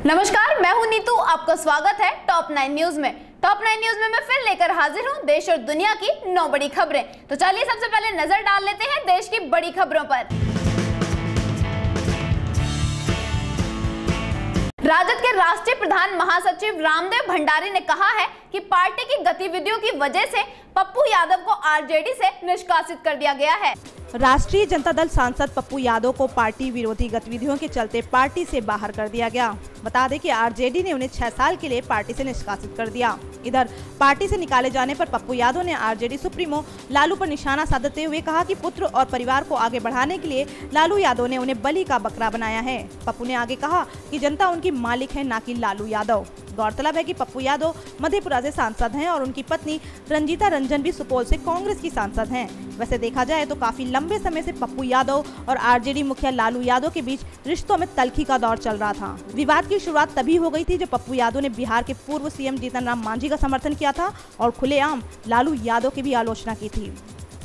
नमस्कार, मैं हूं नीतू। आपका स्वागत है टॉप 9 न्यूज में। टॉप 9 न्यूज में मैं फिर लेकर हाजिर हूं देश और दुनिया की 9 बड़ी खबरें। तो चलिए सबसे पहले नजर डाल लेते हैं देश की बड़ी खबरों पर। राजद के राष्ट्रीय प्रधान महासचिव रामदेव भंडारी ने कहा है कि पार्टी की गतिविधियों की वजह से पप्पू यादव को आरजेडी से निष्कासित कर दिया गया है। राष्ट्रीय जनता दल सांसद पप्पू यादव को पार्टी विरोधी गतिविधियों के चलते पार्टी से बाहर कर दिया गया। बता दें कि आरजेडी ने उन्हें 6 साल के लिए पार्टी से निष्कासित कर दिया। इधर पार्टी से निकाले जाने पर पप्पू यादव ने आरजेडी सुप्रीमो लालू पर निशाना साधते हुए कहा कि पुत्र और परिवार को आगे बढ़ाने के लिए लालू यादव ने उन्हें बलि का बकरा बनाया है। पप्पू ने आगे कहा कि जनता उनकी मालिक है, ना कि लालू यादव। गौरतलब है कि पप्पू यादव मधेपुरा से सांसद हैं और उनकी पत्नी रंजीता रंजन भी सुपौल से कांग्रेस की सांसद हैं। वैसे देखा जाए तो काफी लंबे समय से पप्पू यादव और आरजेडी मुखिया लालू यादव के बीच रिश्तों में तल्खी का दौर चल रहा था। विवाद की शुरुआत तभी हो गई थी जब पप्पू यादव ने बिहार के पूर्व सीएम जीतन राम मांझी का समर्थन किया था और खुलेआम लालू यादव की भी आलोचना की थी।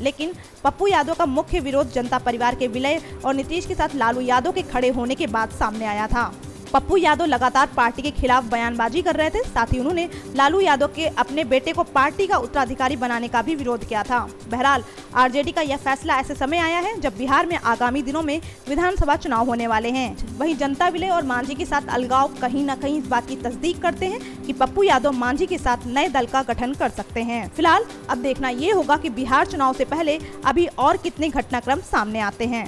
लेकिन पप्पू यादव का मुख्य विरोध जनता परिवार के विलय और नीतीश के साथ लालू यादव के खड़े होने के बाद सामने आया था। पप्पू यादव लगातार पार्टी के खिलाफ बयानबाजी कर रहे थे। साथ ही उन्होंने लालू यादव के अपने बेटे को पार्टी का उत्तराधिकारी बनाने का भी विरोध किया था। बहरहाल आरजेडी का यह फैसला ऐसे समय आया है जब बिहार में आगामी दिनों में विधानसभा चुनाव होने वाले हैं। वहीं जनता विलय और मांझी के साथ अलगाव कहीं न कहीं इस बात की तस्दीक करते हैं कि पप्पू यादव मांझी के साथ नए दल का गठन कर सकते हैं। फिलहाल अब देखना ये होगा कि बिहार चुनाव से पहले अभी और कितने घटनाक्रम सामने आते हैं।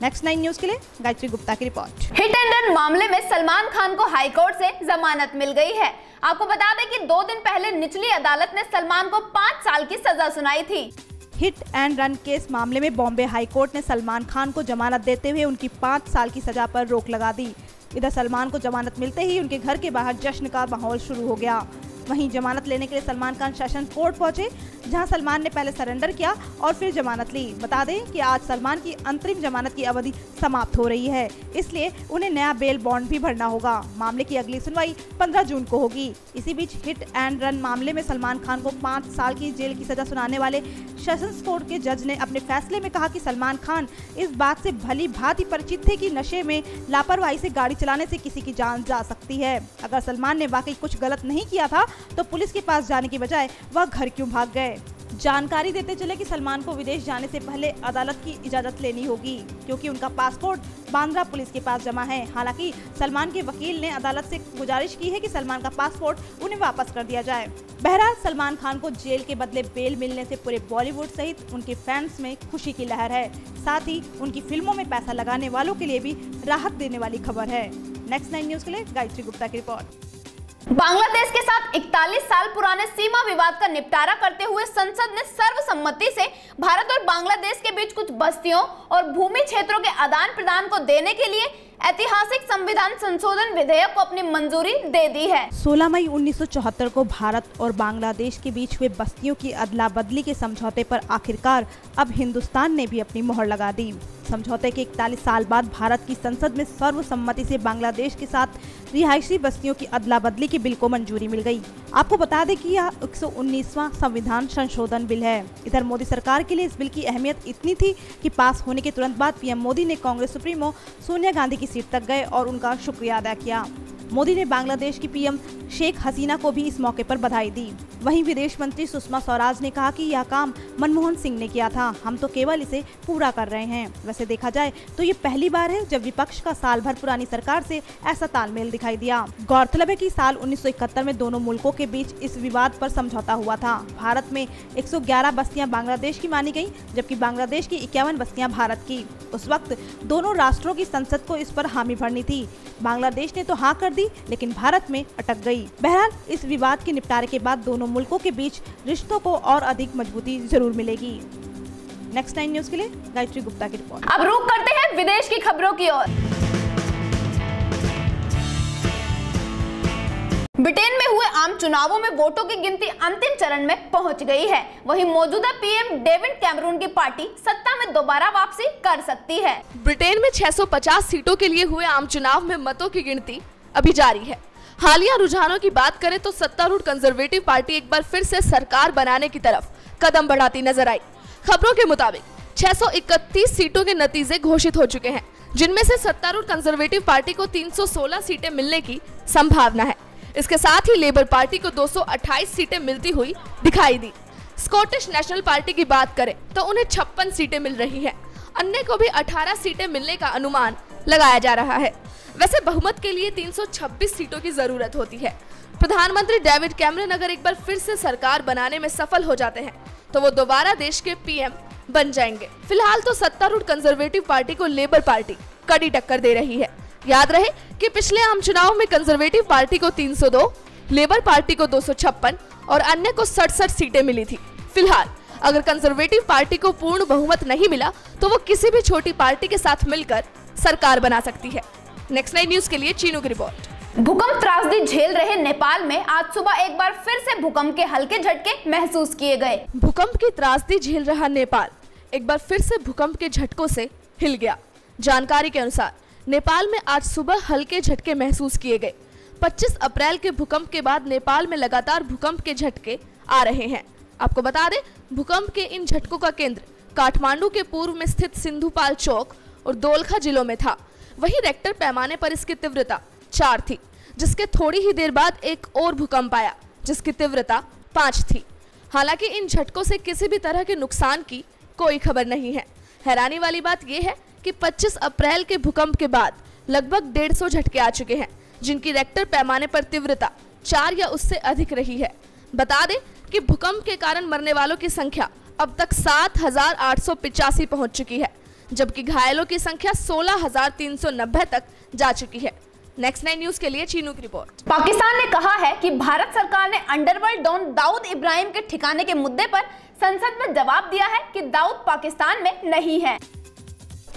नेक्स्ट 9 न्यूज के लिए गायत्री गुप्ता की रिपोर्ट। हिट एंड रन मामले में सलमान खान को हाईकोर्ट से जमानत मिल गई है। आपको बता दें कि 2 दिन पहले निचली अदालत ने सलमान को 5 साल की सजा सुनाई थी। हिट एंड रन केस मामले में बॉम्बे हाईकोर्ट ने सलमान खान को जमानत देते हुए उनकी 5 साल की सजा पर रोक लगा दी। इधर सलमान को जमानत मिलते ही उनके घर के बाहर जश्न का माहौल शुरू हो गया। वहीं जमानत लेने के लिए सलमान खान सेशन कोर्ट पहुंचे, जहां सलमान ने पहले सरेंडर किया और फिर जमानत ली। बता दें कि आज सलमान की अंतरिम जमानत की अवधि समाप्त हो रही है, इसलिए उन्हें नया बेल बॉन्ड भी भरना होगा। मामले की अगली सुनवाई 15 जून को होगी। इसी बीच हिट एंड रन मामले में सलमान खान को 5 साल की जेल की सजा सुनाने वाले सेशंस कोर्ट के जज ने अपने फैसले में कहा कि सलमान खान इस बात से भली भांति परिचित थे कि नशे में लापरवाही से गाड़ी चलाने से किसी की जान जा सकती है। अगर सलमान ने वाकई कुछ गलत नहीं किया था तो पुलिस के पास जाने की बजाय वह घर क्यों भाग गए। जानकारी देते चले कि सलमान को विदेश जाने से पहले अदालत की इजाजत लेनी होगी, क्योंकि उनका पासपोर्ट बांद्रा पुलिस के पास जमा है। हालांकि सलमान के वकील ने अदालत से गुजारिश की है कि सलमान का पासपोर्ट उन्हें वापस कर दिया जाए। बहरहाल सलमान खान को जेल के बदले बेल मिलने से पूरे बॉलीवुड सहित उनके फैंस में खुशी की लहर है। साथ ही उनकी फिल्मों में पैसा लगाने वालों के लिए भी राहत देने वाली खबर है। नेक्स्ट 9 न्यूज के लिए गायत्री गुप्ता की रिपोर्ट। बांग्लादेश के साथ 41 साल पुराने सीमा विवाद का निपटारा करते हुए संसद ने सर्वसम्मति से भारत और बांग्लादेश के बीच कुछ बस्तियों और भूमि क्षेत्रों के आदान प्रदान को देने के लिए ऐतिहासिक संविधान संशोधन विधेयक को अपनी मंजूरी दे दी है। 16 मई 1974 को भारत और बांग्लादेश के बीच हुए बस्तियों की अदला बदली के समझौते पर आखिरकार अब हिंदुस्तान ने भी अपनी मोहर लगा दी। समझौते के 41 साल बाद भारत की संसद में सर्वसम्मति से बांग्लादेश के साथ रिहायशी बस्तियों की अदला बदली के बिल को मंजूरी मिल गई। आपको बता दें कि यह 119वां संविधान संशोधन बिल है। इधर मोदी सरकार के लिए इस बिल की अहमियत इतनी थी कि पास होने के तुरंत बाद पीएम मोदी ने कांग्रेस सुप्रीमो सोनिया गांधी की सीट तक गए और उनका शुक्रिया अदा किया। मोदी ने बांग्लादेश की पीएम शेख हसीना को भी इस मौके पर बधाई दी। वहीं विदेश मंत्री सुषमा स्वराज ने कहा कि यह काम मनमोहन सिंह ने किया था, हम तो केवल इसे पूरा कर रहे हैं। वैसे देखा जाए तो ये पहली बार है जब विपक्ष का साल भर पुरानी सरकार से ऐसा तालमेल दिखाई दिया। गौरतलब है कि साल 1971 में दोनों मुल्कों के बीच इस विवाद पर समझौता हुआ था। भारत में 111 बस्तियां बांग्लादेश की मानी गयी, जबकि बांग्लादेश की 51 बस्तियां भारत की। उस वक्त दोनों राष्ट्रों की संसद को इस पर हामी भरनी थी। बांग्लादेश ने तो हाँ कर दी, लेकिन भारत में अटक गई। बहरहाल इस विवाद के निपटारे के बाद दोनों मुल्कों के बीच रिश्तों को और अधिक मजबूती जरूर मिलेगी। नेक्स्ट 9 न्यूज के लिए गायत्री गुप्ता की रिपोर्ट। अब रुक करते हैं विदेश की खबरों की ओर। ब्रिटेन में हुए आम चुनावों में वोटों की गिनती अंतिम चरण में पहुंच गई है। वहीं मौजूदा पीएम डेविड कैमरून की पार्टी सत्ता में दोबारा वापसी कर सकती है। ब्रिटेन में 650 सीटों के लिए हुए आम चुनाव में मतों की गिनती अभी जारी है। हालिया रुझानों की बात करें तो सत्तारूढ़ कंजर्वेटिव पार्टी एक बार फिर से सरकार बनाने की तरफ कदम बढ़ाती नजर आई। खबरों के मुताबिक 631 सीटों के नतीजे घोषित हो चुके हैं, जिनमें से सत्तारूढ़ कंजर्वेटिव पार्टी को 316 सीटें मिलने की संभावना है। इसके साथ ही लेबर पार्टी को 228 सीटें मिलती हुई दिखाई दी। स्कॉटिश नेशनल पार्टी की बात करें तो उन्हें 56 सीटें मिल रही हैं। अन्य को भी 18 सीटें मिलने का अनुमान लगाया जा रहा है। वैसे बहुमत के लिए 326 सीटों की जरूरत होती है। प्रधानमंत्री डेविड कैमरन अगर एक बार फिर से सरकार बनाने में सफल हो जाते हैं तो वो दोबारा देश के पीएम बन जाएंगे। फिलहाल तो सत्तारूढ़ कंजर्वेटिव पार्टी को लेबर पार्टी कड़ी टक्कर दे रही है। याद रहे कि पिछले आम चुनाव में कंजर्वेटिव पार्टी को 302, लेबर पार्टी को 256 और अन्य को 67 सीटें मिली थी। फिलहाल अगर कंजर्वेटिव पार्टी को पूर्ण बहुमत नहीं मिला तो वो किसी भी छोटी पार्टी के साथ मिलकर सरकार बना सकती है। नेक्स्ट 9 न्यूज के लिए चीनू की रिपोर्ट। भूकंप त्रासदी झेल रहे नेपाल में आज सुबह एक बार फिर से भूकंप के हल्के झटके महसूस किए गए। भूकंप की त्रासदी झेल रहा नेपाल एक बार फिर से भूकंप के झटकों से हिल गया। जानकारी के अनुसार नेपाल में आज सुबह हल्के झटके महसूस किए गए। 25 अप्रैल के भूकंप के बाद नेपाल में लगातार भूकंप के झटके आ रहे हैं। आपको बता दें, भूकंप के इन झटकों का केंद्र काठमांडू के पूर्व में स्थित सिंधुपाल चौक और दोलखा जिलों में था। वहीं रेक्टर पैमाने पर इसकी तीव्रता 4 थी, जिसके थोड़ी ही देर बाद एक और भूकंप आया जिसकी तीव्रता 5 थी। हालांकि इन झटकों से किसी भी तरह के नुकसान की कोई खबर नहीं है। हैरानी वाली बात यह है कि 25 अप्रैल के भूकंप के बाद लगभग 150 झटके आ चुके हैं, जिनकी रेक्टर पैमाने पर तीव्रता 4 या उससे अधिक रही है। बता दें कि भूकंप के कारण मरने वालों की संख्या अब तक 7,885 पहुंच चुकी है, जबकि घायलों की संख्या 16,390 तक जा चुकी है। नेक्स्ट 9 न्यूज के लिए चीनू की रिपोर्ट। पाकिस्तान ने कहा है कि भारत सरकार ने अंडरवर्ल्ड डॉन दाऊद इब्राहिम के ठिकाने के मुद्दे पर संसद में जवाब दिया है कि दाऊद पाकिस्तान में नहीं है।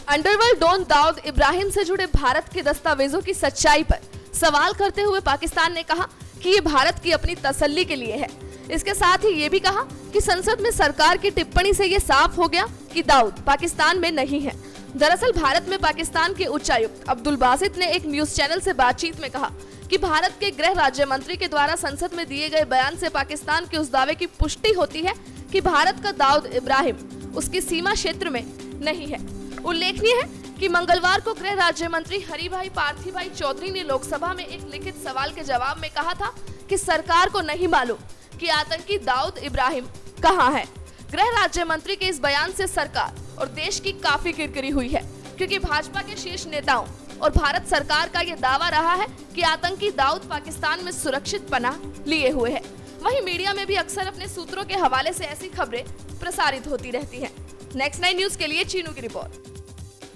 अंडरवर्ल्ड डॉन दाऊद इब्राहिम से जुड़े भारत के दस्तावेजों की सच्चाई पर सवाल करते हुए पाकिस्तान ने कहा कि ये भारत की अपनी तसल्ली के लिए है। इसके साथ ही ये भी कहा कि संसद में सरकार की टिप्पणी से ये साफ हो गया कि दाऊद पाकिस्तान में नहीं है। दरअसल भारत में पाकिस्तान के उच्चायुक्त अब्दुल बासित ने एक न्यूज चैनल से बातचीत में कहा कि भारत के गृह राज्य मंत्री के द्वारा संसद में दिए गए बयान से पाकिस्तान के उस दावे की पुष्टि होती है कि भारत का दाऊद इब्राहिम उसकी सीमा क्षेत्र में नहीं है। उल्लेखनीय है कि मंगलवार को गृह राज्य मंत्री हरिभाई पार्थिभाई चौधरी ने लोकसभा में एक लिखित सवाल के जवाब में कहा था कि सरकार को नहीं मालूम कि आतंकी दाऊद इब्राहिम कहां है। गृह राज्य मंत्री के इस बयान से सरकार और देश की काफी किरकिरी हुई है, क्योंकि भाजपा के शीर्ष नेताओं और भारत सरकार का यह दावा रहा है कि आतंकी दाऊद पाकिस्तान में सुरक्षित पनाह लिए हुए है। वहीं मीडिया में भी अक्सर अपने सूत्रों के हवाले से ऐसी खबरें प्रसारित होती रहती हैं। नेक्स्ट 9 न्यूज के लिए चीनू की रिपोर्ट।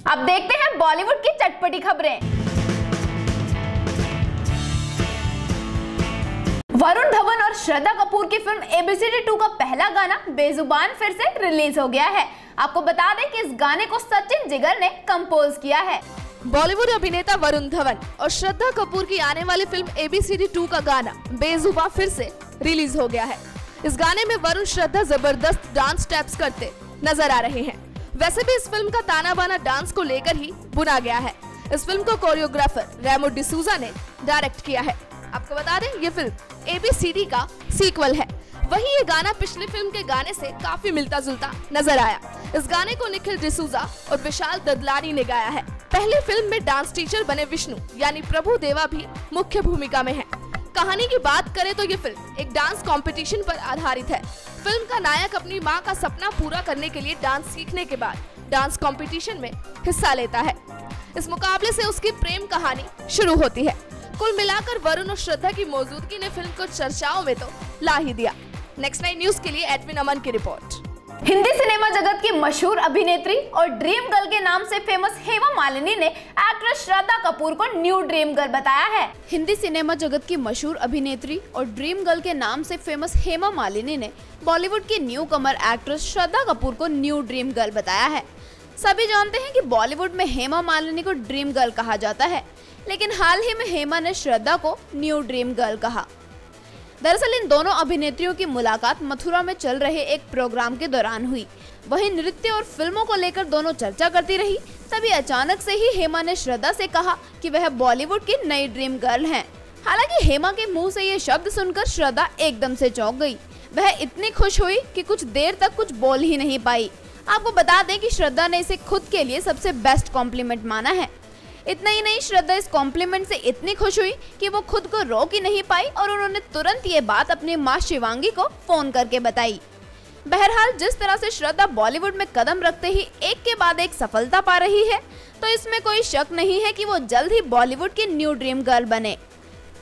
अब देखते हैं बॉलीवुड की चटपटी खबरें। वरुण धवन और श्रद्धा कपूर की फिल्म ABCD 2 का पहला गाना बेजुबान फिर से रिलीज हो गया है। आपको बता दें कि इस गाने को सचिन जिगर ने कंपोज किया है। बॉलीवुड अभिनेता वरुण धवन और श्रद्धा कपूर की आने वाली फिल्म ABCD 2 का गाना बेजुबान फिर से रिलीज हो गया है। इस गाने में वरुण श्रद्धा जबरदस्त डांस स्टेप्स करते नजर आ रहे हैं। वैसे भी इस फिल्म का ताना बाना डांस को लेकर ही बुना गया है। इस फिल्म को कोरियोग्राफर रेमो डिसूजा ने डायरेक्ट किया है। आपको बता दें, ये फिल्म ABCD का सीक्वल है। वहीं ये गाना पिछली फिल्म के गाने से काफी मिलता जुलता नजर आया। इस गाने को निखिल डिसूजा और विशाल ददलानी ने गाया है। पहली फिल्म में डांस टीचर बने विष्णु यानी प्रभु देवा भी मुख्य भूमिका में है। कहानी की बात करें तो ये फिल्म एक डांस कंपटीशन पर आधारित है। फिल्म का नायक अपनी मां का सपना पूरा करने के लिए डांस सीखने के बाद डांस कंपटीशन में हिस्सा लेता है। इस मुकाबले से उसकी प्रेम कहानी शुरू होती है। कुल मिलाकर वरुण और श्रद्धा की मौजूदगी ने फिल्म को चर्चाओं में तो ला ही दिया। नेक्स्ट 9 न्यूज के लिए एडविन अमन की रिपोर्ट। हिंदी सिनेमा जगत की मशहूर अभिनेत्री और ड्रीम गर्ल के नाम से फेमस हेमा मालिनी ने एक्ट्रेस श्रद्धा कपूर को न्यू ड्रीम गर्ल बताया है। हिंदी सिनेमा जगत की मशहूर अभिनेत्री और ड्रीम गर्ल के नाम से फेमस हेमा मालिनी ने बॉलीवुड की न्यू कमर एक्ट्रेस श्रद्धा कपूर को न्यू ड्रीम गर्ल बताया है। सभी जानते हैं कि बॉलीवुड में हेमा मालिनी को ड्रीम गर्ल कहा जाता है, लेकिन हाल ही में हेमा ने श्रद्धा को न्यू ड्रीम गर्ल कहा। दरअसल इन दोनों अभिनेत्रियों की मुलाकात मथुरा में चल रहे एक प्रोग्राम के दौरान हुई। वहीं नृत्य और फिल्मों को लेकर दोनों चर्चा करती रही। तभी अचानक से ही हेमा ने श्रद्धा से कहा कि वह बॉलीवुड की नई ड्रीम गर्ल हैं। हालांकि हेमा के मुंह से ये शब्द सुनकर श्रद्धा एकदम से चौंक गई। वह इतनी खुश हुई कि कुछ देर तक कुछ बोल ही नहीं पाई। आपको बता दें कि श्रद्धा ने इसे खुद के लिए सबसे बेस्ट कॉम्प्लीमेंट माना है। इतना ही नहीं, श्रद्धा इस कॉम्प्लीमेंट से इतनी खुश हुई कि वो खुद को रोक ही नहीं पाई और उन्होंने तुरंत ये बात अपनी मां शिवांगी को फोन करके बताई। बहरहाल, जिस तरह से श्रद्धा बॉलीवुड में कदम रखते ही एक के बाद एक सफलता पा रही है, तो इसमें कोई शक नहीं है कि वो जल्द ही बॉलीवुड की न्यू ड्रीम गर्ल बने।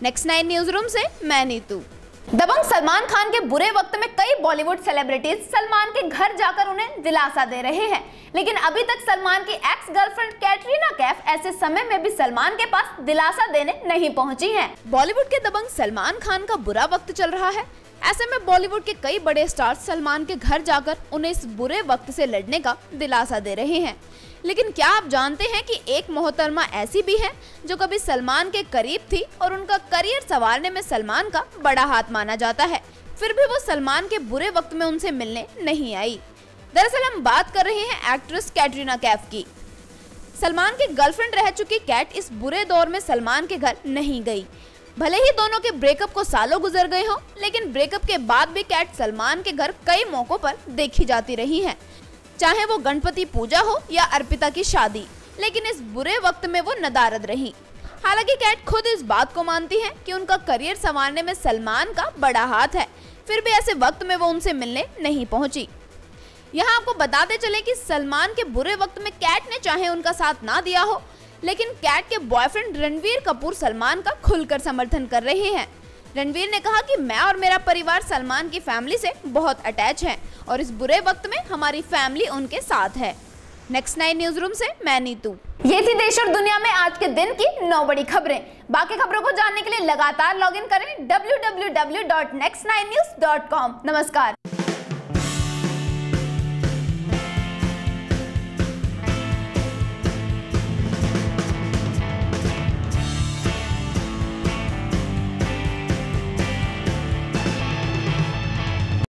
नेक्स्ट 9 न्यूज रूम से मैं नीतू। दबंग सलमान खान के बुरे वक्त में कई बॉलीवुड सेलिब्रिटीज सलमान के घर जाकर उन्हें दिलासा दे रहे हैं, लेकिन अभी तक सलमान की एक्स गर्लफ्रेंड कैटरीना कैफ ऐसे समय में भी सलमान के पास दिलासा देने नहीं पहुंची हैं। बॉलीवुड के दबंग सलमान खान का बुरा वक्त चल रहा है। ऐसे में बॉलीवुड के कई बड़े स्टार्स सलमान के घर जाकर उन्हें इस बुरे वक्त से लड़ने का दिलासा दे रहे हैं। लेकिन क्या आप जानते हैं कि एक मोहतरमा ऐसी भी है जो कभी सलमान के करीब थी और उनका करियर संवारने में सलमान का बड़ा हाथ माना जाता है, फिर भी वो सलमान के बुरे वक्त में उनसे मिलने नहीं आई। दरअसल हम बात कर रहे हैं एक्ट्रेस कैटरीना कैफ की। सलमान की गर्लफ्रेंड रह चुकी कैट इस बुरे दौर में सलमान के घर नहीं गई। भले ही दोनों के ब्रेकअप को सालों गुजर गए हों, लेकिन ब्रेकअप के बाद भी कैट सलमान के घर कई मौकों पर देखी जाती रही है, चाहे वो गणपति पूजा हो या अर्पिता की शादी। लेकिन इस बुरे वक्त में वो नदारद रही। हालांकि कैट खुद इस बात को मानती है कि उनका करियर संवारने में सलमान का बड़ा हाथ है, फिर भी ऐसे वक्त में वो उनसे मिलने नहीं पहुंची। यहाँ आपको बताते चले कि सलमान के बुरे वक्त में कैट ने चाहे उनका साथ ना दिया हो, लेकिन कैट के बॉयफ्रेंड रणवीर कपूर सलमान का खुलकर समर्थन कर रहे हैं। रणवीर ने कहा कि मैं और मेरा परिवार सलमान की फैमिली से बहुत अटैच हैं और इस बुरे वक्त में हमारी फैमिली उनके साथ है। नेक्स्ट 9 न्यूज रूम से मैं नीतू। ये थी देश और दुनिया में आज के दिन की 9 बड़ी खबरें। बाकी खबरों को जानने के लिए लगातार लॉगिन करें www.next9news.com। नमस्कार।